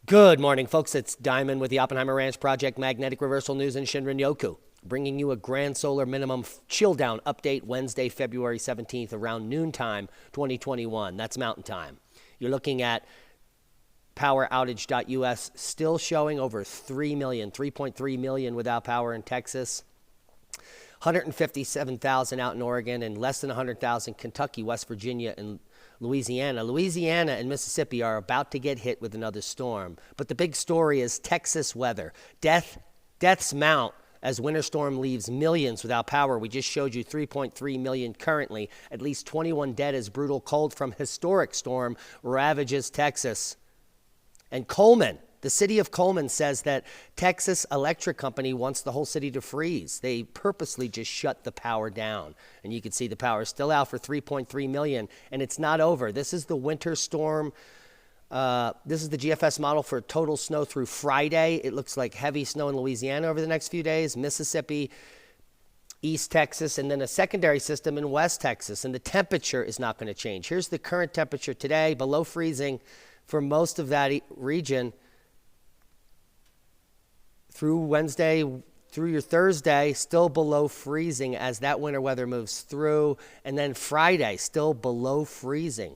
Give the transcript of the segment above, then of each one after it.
Good morning, folks. It's Diamond with the Oppenheimer Ranch Project Magnetic Reversal News in Shinrin-yoku, bringing you a grand solar minimum chill down update Wednesday, February 17th around noontime 2021. That's mountain time. You're looking at poweroutage.us still showing over 3.3 million without power in Texas. 157,000 out in Oregon and less than 100,000 Kentucky, West Virginia, and Louisiana. Louisiana and Mississippi are about to get hit with another storm. But the big story is Texas weather. Deaths mount as winter storm leaves millions without power. We just showed you 3.3 million currently. At least 21 dead as brutal cold from historic storm ravages Texas. And Coleman, the city of Coleman, says that Texas Electric Company wants the whole city to freeze. They purposely just shut the power down. And you can see the power is still out for 3.3 million, and it's not over. This is the winter storm. This is the GFS model for total snow through Friday. It looks like heavy snow in Louisiana over the next few days, Mississippi, East Texas, and then a secondary system in West Texas. And the temperature is not going to change. Here's the current temperature today, below freezing for most of that region. Through Wednesday, through your Thursday, still below freezing as that winter weather moves through. And then Friday, still below freezing.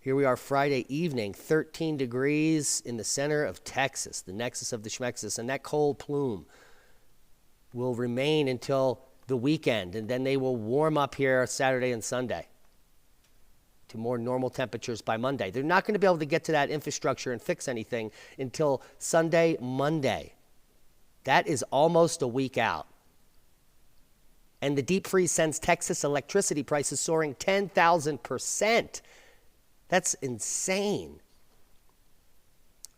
Here we are Friday evening, 13 degrees in the center of Texas, the nexus of the Schmexus. And that cold plume will remain until the weekend. And then they will warm up here Saturday and Sunday to more normal temperatures by Monday. They're not going to be able to get to that infrastructure and fix anything until Sunday, Monday. That is almost a week out. And the deep freeze sends Texas electricity prices soaring 10,000%. That's insane.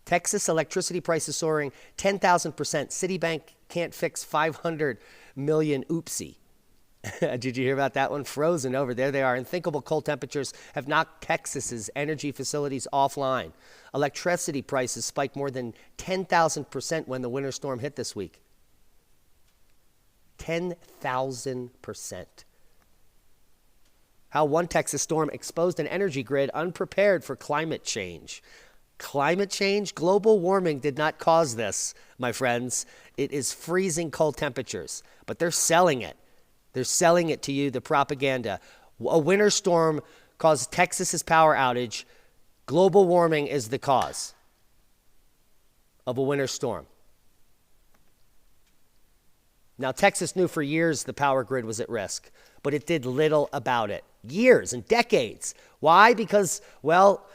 Texas electricity prices soaring 10,000%. Citibank can't fix 500 million oopsie. Did you hear about that one? Frozen over there. They are. Unthinkable cold temperatures have knocked Texas's energy facilities offline. Electricity prices spiked more than 10,000% when the winter storm hit this week. 10,000%. How one Texas storm exposed an energy grid unprepared for climate change. Climate change? Global warming did not cause this, my friends. It is freezing cold temperatures, but they're selling it. They're selling it to you, the propaganda. A winter storm caused Texas's power outage. Global warming is the cause of a winter storm. Now, Texas knew for years the power grid was at risk, but it did little about it. Years and decades. Why? Because, well,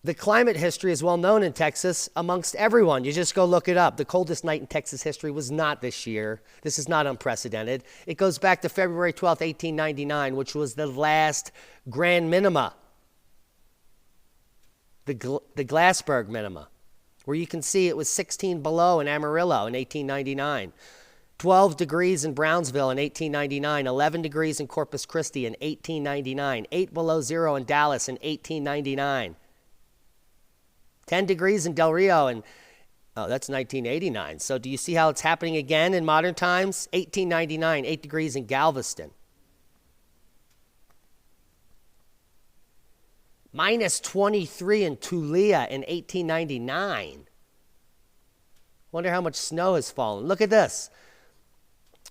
the climate history is well known in Texas amongst everyone. You just go look it up. The coldest night in Texas history was not this year. This is not unprecedented. It goes back to February 12th, 1899, which was the last grand minima, the Glassberg minima, where you can see it was 16 below in Amarillo in 1899. 12 degrees in Brownsville in 1899, 11 degrees in Corpus Christi in 1899, 8 below zero in Dallas in 1899. 10 degrees in Del Rio, and that's 1989. So do you see how it's happening again in modern times? 1899, 8 degrees in Galveston. Minus 23 in Tulia in 1899. Wonder how much snow has fallen. Look at this.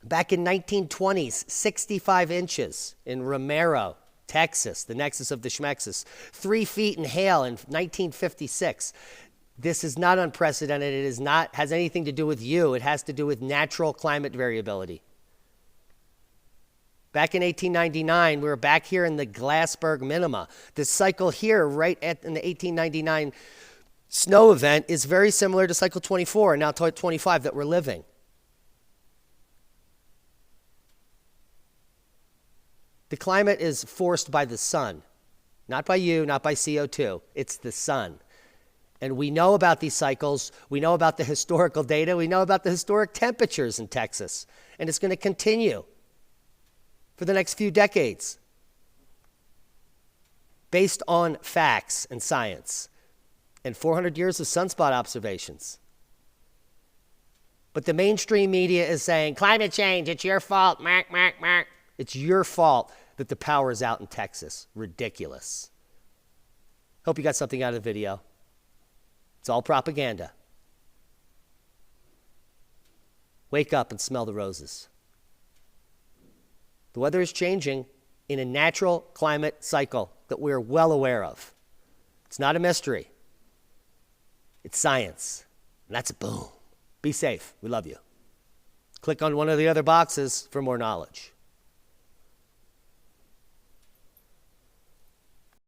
Back in 1920s, 65 inches in Romero, Texas, the nexus of the Schmexus. 3 feet in hail in 1956. This is not unprecedented. It is not has anything to do with you. It has to do with natural climate variability. Back in 1899, we were back here in the Glassberg minima. The cycle here, right in the 1899 snow event, is very similar to cycle 24 and now 25 that we're living. The climate is forced by the sun, not by you, not by CO2. It's the sun. And we know about these cycles. We know about the historical data. We know about the historic temperatures in Texas. And it's going to continue for the next few decades based on facts and science and 400 years of sunspot observations. But the mainstream media is saying, climate change, it's your fault, mark, mark, mark. It's your fault that the power is out in Texas. Ridiculous. Hope you got something out of the video. It's all propaganda. Wake up and smell the roses. The weather is changing in a natural climate cycle that we're well aware of. It's not a mystery. It's science. And that's a boom. Be safe. We love you. Click on one of the other boxes for more knowledge.